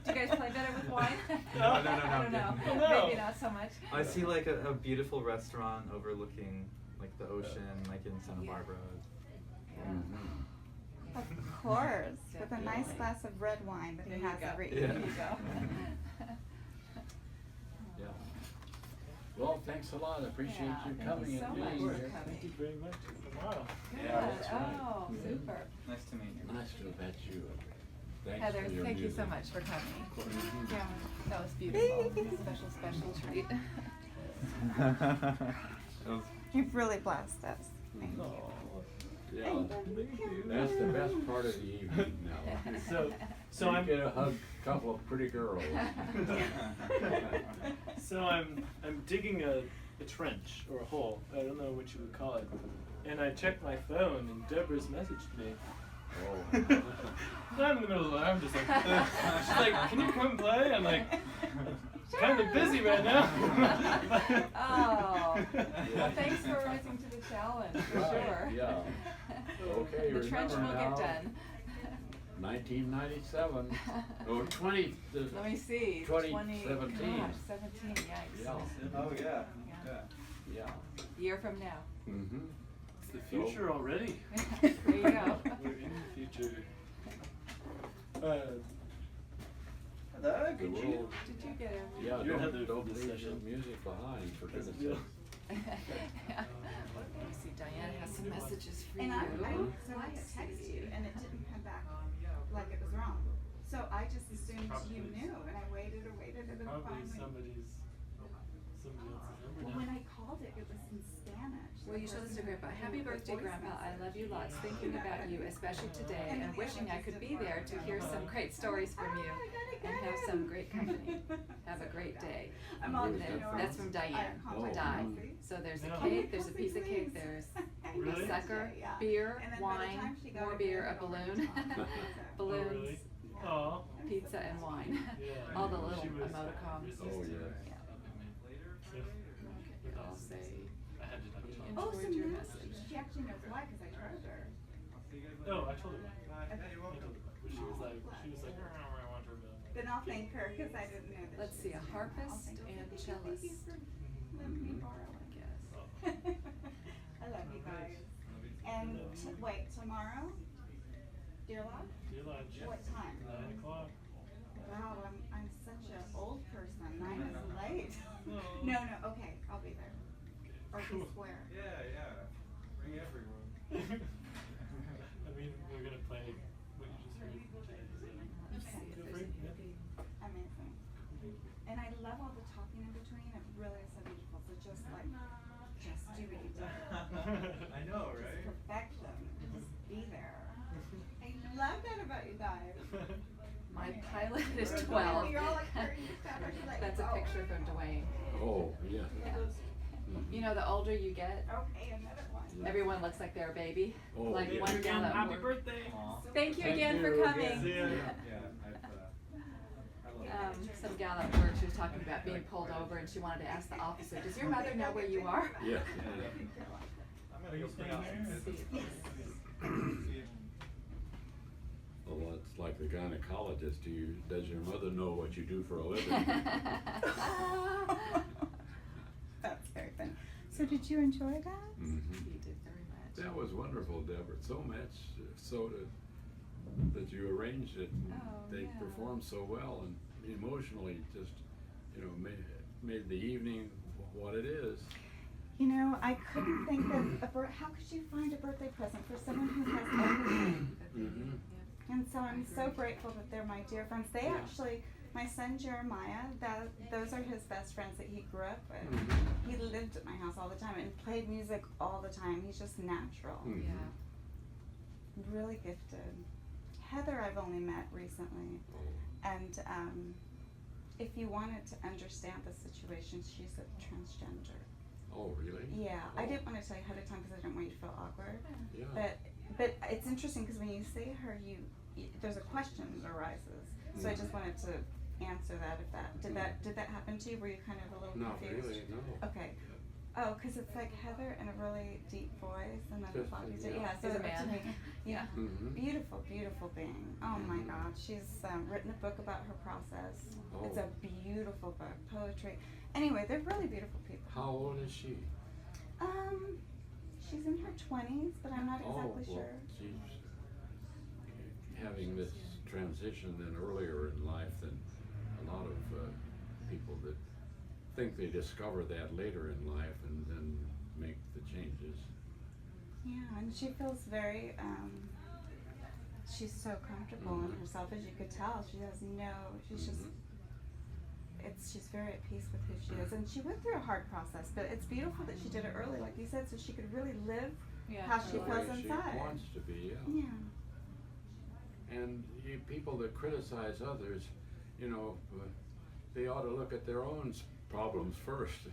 you guys play better with wine?
No,
I don't know.
Oh, no.
Maybe not so much.
I see like a beautiful restaurant overlooking like the ocean, like in Santa
Yeah.
Barbara.
Mhm.
Of course, with a nice
Definitely.
glass of red wine that
There
he
you
has
go.
every
Yeah.
There
evening.
you go.
Yeah. Well, thanks a lot, I appreciate
Yeah,
you
thank
coming
you so
and
much
being
for
here.
coming.
Thank you very much. Wow.
Good.
Yeah, that's right.
Oh,
Mhm.
super.
Nice to meet you.
Nice to have met you. Thanks
Heather,
for your
thank you
music.
so much for coming.
Mhm.
Yeah.
That was beautiful. Special treat.
That was
You've really blessed us. Thank you.
Yeah,
Thank you.
that's the best part of the evening now.
So
You
I'm
get a hug, couple of pretty girls.
So I'm digging a trench or a hole. I don't know what you would call it. And I checked my phone and Deborah's messaged me.
Oh.
I'm in the middle of it. I'm just like, she's like, can you come and play? I'm like, kind of busy right now.
Oh, well, thanks for rising to the challenge, for
Right,
sure.
yeah. Okay,
The trench
remember
will
now.
get done.
1997, or 20,
Let me see.
2017.
Gosh, 17, yikes.
Yeah.
Oh yeah.
Yeah.
Year from now.
Mm-hmm.
It's the future already.
There you go.
We're in the future. Hello,
The world,
Did you get everything?
yeah,
You're Heather
don't
for this
leave the
session.
music behind, for
That's
goodness
the deal.
sake.
Yeah. Let me see, Diane has some messages for
And
you.
so I had texted you and it didn't come back like it was wrong. So I just assumed you knew and I waited and it
Probably
finally.
somebody else's number
Well,
now.
when I called it, it was in Spanish.
Will you show this to Grandpa? Happy birthday, Grandpa. I love you lots. Thinking about you, especially today, and wishing I could be there to hear some great stories from you and have some great company. Have a great day.
I'm all
Who is that from?
That's from Diane.
Oh.
Di. So there's a
Yeah.
cake, there's a piece of cake, there's
Really?
a sucker,
Yeah.
beer,
And then by the
wine,
time she got
more
it
beer,
there,
a balloon,
Oh,
balloons,
really? Aw.
pizza, and wine.
Yeah.
All the little
She was
emoticons.
resistant.
Oh, yeah.
Okay, I'll say,
I had to double check.
Oh,
enjoyed
so
your
now
message.
she actually knows why because I told her.
Oh, I told her. I told her. But she was like, I want her back.
Then I'll thank her because I didn't know that.
Let's
she
see, a
was-
harpist
I'll thank her.
and
Thank you
cellist.
for letting me borrow
I
it.
guess.
I love you guys. And wait, tomorrow? Dear Love?
Dear Lodge.
What time?
9 o'clock.
Wow, I'm such an old person. 9 is late.
No.
No, okay, I'll be there. Or
Cool.
just where?
Bring everyone.
I mean, we're gonna play what you just heard today, so
Let's see if
feel
there's
free.
any
talking in between, it really is so beautiful. So just do what you do.
I know,
Just
right?
perfect them. Just be there. I love that about you guys.
My pilot is
You're
12.
You're all like hurting your stomach. You're like,
That's a
oh.
picture from Dwayne.
Oh, yeah.
Yeah.
Mhm.
You know, the older you get,
Okay, another one.
everyone looks like they're a baby.
Oh,
Like
yeah.
one
Again,
gal at
happy
work.
birthday.
Thank you
Thank
again
you
for
again.
coming.
See ya.
I love it.
Some gal at work, she was talking about being pulled over, and she wanted to ask the officer, does your mother know where you are?
Yeah.
I'm gonna go bring out some
See.
Well, it's like the gynecologist. Does your mother know what you do for a living?
That's very funny. So did you enjoy that?
Mhm.
He did very much.
That was wonderful, Deborah. So much so that you arranged it. And
Oh,
they
yeah.
performed so well and emotionally just, made the evening what it is.
You know, I couldn't think of how could you find a birthday present for someone who has everything?
Mhm.
And so I'm so grateful that they're my dear friends. They actually, my son Jeremiah, those are his best friends that he grew up with.
Mhm.
He lived at my house all the time and played music all the time. He's just natural,
Mhm.
Yeah.
really gifted. Heather I've only met recently, and if you wanted to understand the situation, she's a transgender.
Oh, really?
Yeah, I
Oh.
didn't want to tell you ahead of time because I didn't want you to feel awkward.
Yeah.
But it's interesting because when you say her, there's a question that arises. So I just wanted to answer that. Did that happen to you? Were you kind of a little
Not
confused?
really, no.
Okay. Oh, because it's like Heather in a really deep voice, and then
Just-
Bobby's
yeah.
yeah, so
He's a
to
man.
me, yeah,
Mhm.
beautiful, beautiful being. Oh my
Mhm.
God, she's written a book about her process. It's
Oh.
a beautiful book, poetry. Anyway, they're really beautiful people.
How old is she?
She's in her 20s, but I'm not exactly
Oh, well,
sure.
she's having this transition then earlier in life than a lot of people that think they discover that later in life and then make the changes.
Yeah, and she feels very, she's so comfortable in
Mhm.
herself, as you could tell. She's just,
Mhm.
she's very at peace with who she is. And she went through a hard process, but it's beautiful that she did it early, like you said, so she could really live
Yeah,
how
her
she
The
feels
way she
inside.
wants to be, yeah.
Yeah.
And people that criticize others, they ought to look at their own problems first.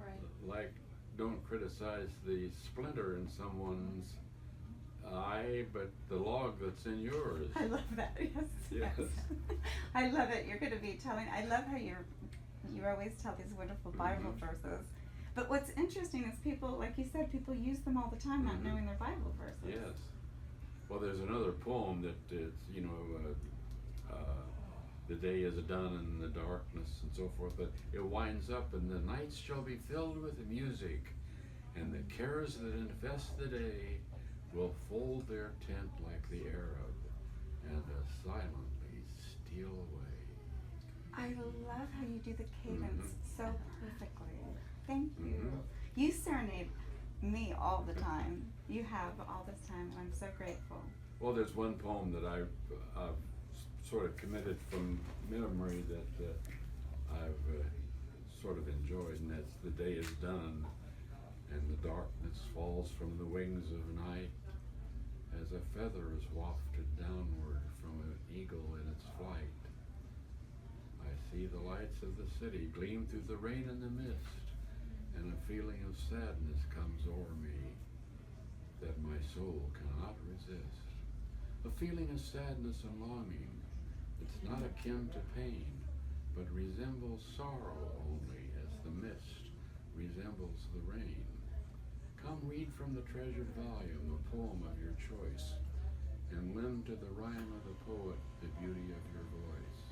Right.
Like, don't criticize the splinter in someone's eye, but the log that's in yours.
I love that, yes.
Yes.
I love it. You're going to be I love how you always tell these wonderful Bible
Mhm.
verses. But what's interesting is people, like you said, people use them all the time, not
Mhm.
knowing their Bible verses.
Yes. Well, there's another poem that it's, the day is done in the darkness and so forth, but it winds up, and the nights shall be filled with music, and the cares that infest the day will fold their tent like the Arab, and silently steal away.
I love how you do the cadence
Mhm.
so perfectly. Thank you.
Mhm.
You serenade me all the time. You have all this time, and I'm so grateful.
Well, there's one poem that I've sort of committed from memory that I've sort of enjoyed, and that's "The day is done, and the darkness falls from the wings of night, as a feather is wafted downward from an eagle in its flight. I see the lights of the city gleam through the rain and the mist, and a feeling of sadness comes o'er me that my soul cannot resist. A feeling of sadness and longing, it's not akin to pain, but resembles sorrow only as the mist resembles the rain. Come read from the treasured volume a poem of your choice, and lend to the rhyme of the poet the beauty of your voice.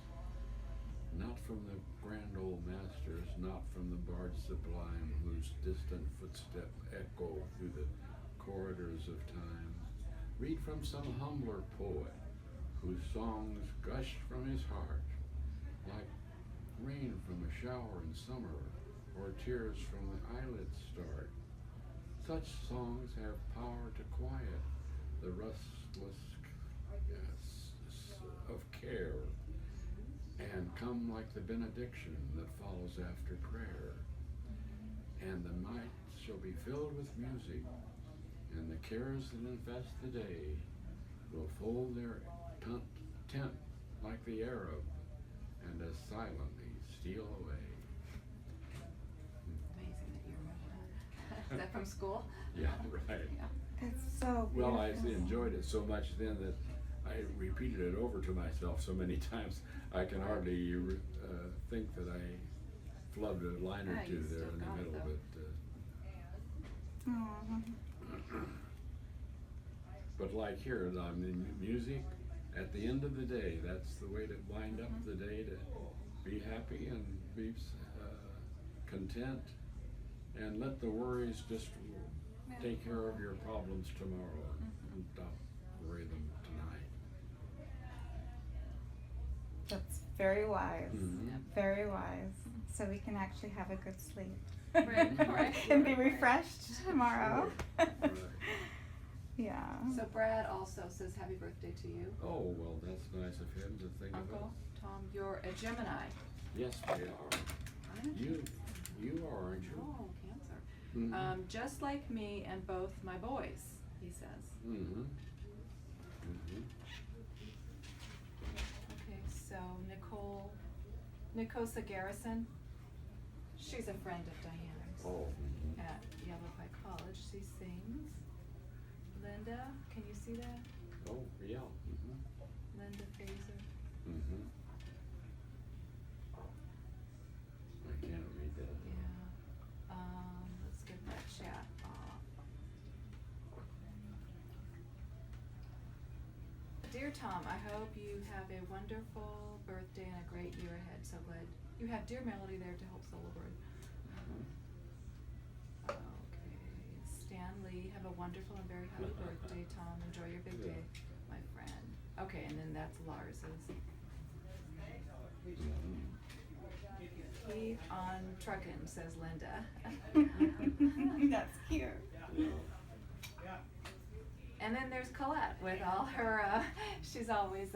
Not from the grand old masters, not from the bard sublime, whose distant footstep echo through the corridors of time. Read from some humbler poet, whose songs gush from his heart, like rain from a shower in summer, or tears from the eyelids start. Such songs have power to quiet the restless of care, and come like the benediction that follows after prayer. And the night shall be filled with music, and the cares that infest the day will fold their tent like the Arab, and as silently steal away.
Amazing that you remember that. Is that from school?
Yeah, right.
Yeah.
It's so beautiful.
Well, I enjoyed it so much then that I repeated it over to myself so many times I can hardly think that I flubbed a line or
Yeah,
two
you
there
still
in the
got it,
middle.
though.
But like here, I mean, music, at the end of the day, that's the way to wind up the day, to be happy and be content, and let the worries just take care of your problems tomorrow and stop worrying them tonight.
That's very wise.
Mhm.
Very wise. So we can actually have a good sleep.
Right, right.
And be refreshed tomorrow.
Right.
Yeah.
So Brad also says happy birthday to you.
Oh, well, that's nice of him to think of
Uncle
us.
Tom, you're a Gemini.
Yes, we are.
Aren't
You are, aren't you?
Oh, Cancer.
Mhm.
Just like me and both my boys, he says.
Mhm.
Okay, so Nicosa Garrison, she's a friend of Diane's
Oh.
at Yavapai College. She sings. Linda, can you see that?
Oh, yeah.
Linda Fazer.
I can't read that.
Yeah. Let's get that chat off. Dear Tom, I hope you have a wonderful birthday and a great year ahead. So glad you have Dear Melody there to help celebrate. Okay, Stan Lee, have a wonderful and very happy birthday, Tom. Enjoy your big day, my friend. Okay, and then that's Lars's. Keep on truckin', says Linda.
That's cute.
And then there's Colette with all her, she's always,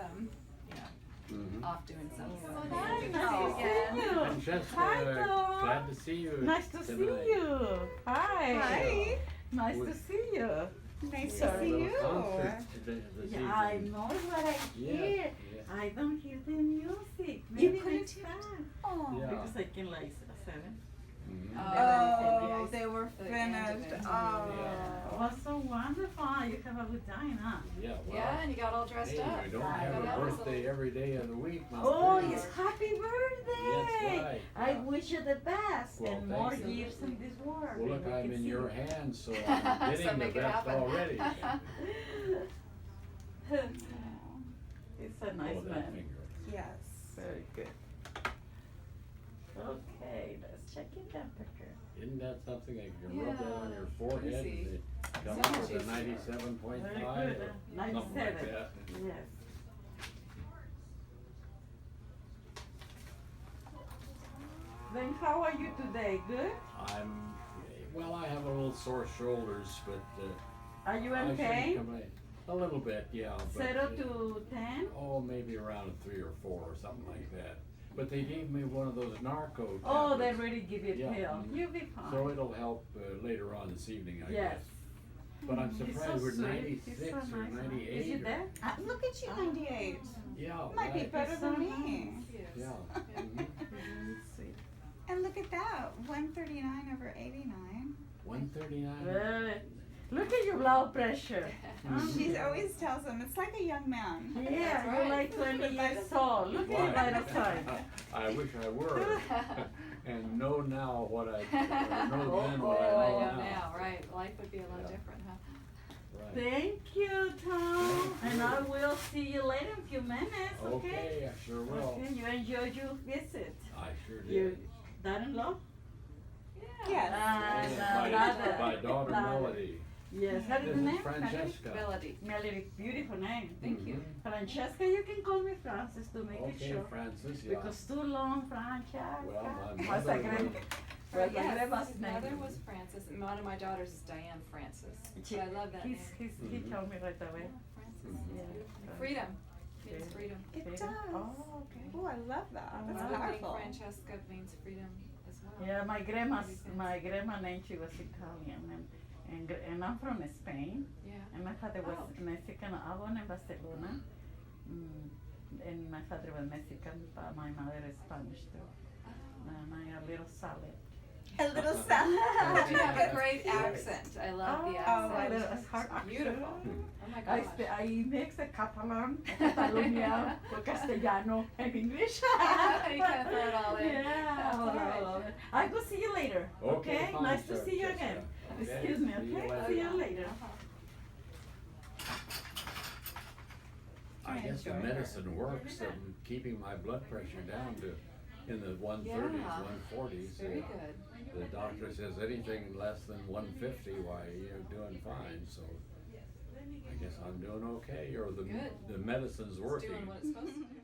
off doing something.
Hi,
Good
nice
see you
to
again.
see you.
Francesca,
Hi, Tom.
glad to see you.
Nice to see
tonight.
you. Hi.
Hi.
Nice to see you.
Nice
Yeah.
to see
Little
you.
concert today, this
Yeah, I
evening.
know what I
Yeah,
hear.
yeah.
I don't hear the music.
You
Maybe
couldn't
next
hear
time.
Oh.
Yeah.
Because I can like 7.
Mhm.
Oh, they were
The end of
finished.
it.
Oh.
It was so wonderful. You have a good time, huh?
Yeah, well.
Yeah, and you got all dressed
Hey,
up.
we don't
I
have
thought
a
that was
birthday every day of the week. Miss
Oh,
Bree.
it's happy birthday!
That's right,
I
yeah.
wish you the best
Well,
and more
thanks.
years in this world.
Well, look,
and we
I'm
can
in
see
your
you.
hands, so I'm getting
So
the
make it
best
happen.
already.
It's a nice
Oh, that
man.
finger.
Yes.
Very good. Okay, let's check your temperature.
Isn't that something that you can rub that on your
Yeah,
forehead
easy.
and it comes
So
up
much
with a
easier.
97.5
Very good,
or something like
97.
that?
Yes. Then how are you today? Good?
Well, I have a little sore shoulders, but
Are you
I
in
shouldn't
pain?
complain. A little bit, yeah. But,
0 to 10?
Oh, maybe around a 3 or 4 or something like that. But they gave me one of those narco
Oh, they
tablets,
really give you a
Yeah.
pill. You'll be fine.
so it'll help later on this evening, I
Yes.
guess. But I'm
He's so
surprised we're
sweet.
96
He's so
or
nice, huh?
98.
Is he
or-
there?
Look at you, 98.
Yeah,
Might be
right.
better
He's so
than me.
nice.
Yes.
Yeah. Mhm.
Sweet.
And look at that, 139 over 89.
139.
Really? Look at your blood pressure.
She always tells him it's like a young man.
Yeah,
That's
you're
right.
like 20 years old. Look at
Why?
your vital sign.
I wish I were, and know now what I know
Oh,
then
Oh,
what
I
I
know
know now.
now, right, life would be a lot
Yeah.
different, huh?
Right.
Thank you, Tom.
Thank
And
you.
I will see you later in a few minutes, okay?
Okay, I sure will.
Okay, you enjoyed your visit.
I sure
Your
did.
daughter-in-law?
Yes.
And
my
daughter.
daughter Melody.
Yes, how do
This
you
is
name?
Francesca.
Melody.
Melody, beautiful name.
Thank you.
Mhm.
Francesca, you can call me Francis to make it
Okay,
short.
Francis, yeah.
Because too long, Francesca.
Well, my
Más
mother
agrego.
was-
Pues
Yes,
agrego
his
name.
mother was Frances, and one of my daughters is Diane Francis.
She-
But I love that name.
He
Mhm.
told me right away.
Yeah, Francis.
Mhm.
Yeah.
Beautiful. Freedom. Means freedom.
It
Freedom.
does.
Oh, okay.
Oh, I love that. That's
Another thing,
powerful.
Francesca means freedom as well.
Yeah, my
Really
grandma name, she was Italian, and I'm from Spain,
Yeah.
and my father was
Oh.
Mexican. I born in Barcelona, and my father was Mexican, but my mother is Spanish too.
Oh.
And I a little salad.
A little sound.
But you have a great accent. I love the accent.
a little, it's hard
It's
accent.
beautiful. Oh my
I,
gosh.
I mix a Catalan, Catalonia, Castellano, and English.
You kinda throw it all in.
Yeah,
That's
all
all right.
right. I will see you later. Okay,
fine,
nice to
sir,
see you
Jessica.
again.
Okay,
Excuse me.
see you
Okay,
later.
see you later.
I guess the
enjoy her.
medicine works at keeping my blood pressure down to in the 130s,
Yeah.
140s.
Very good.
The doctor says anything less than 150, why you're doing fine. So I guess I'm doing okay, or
Good.
the medicine's
It's
working.
doing what it's supposed to do.